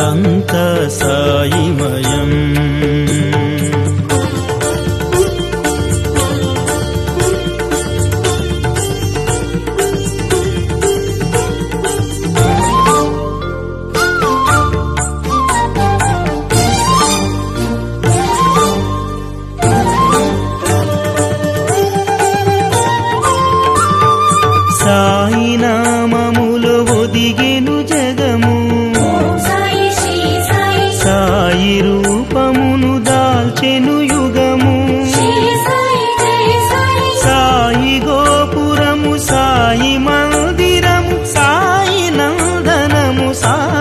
అంతా సాయిమయం. సాయి నామములో ఒదిగెను జగము, సాయి రూపమును దాల్చెను యుగము. సాయి గోపురము, సాయి మందిరము, సాయి నందనము, సాయి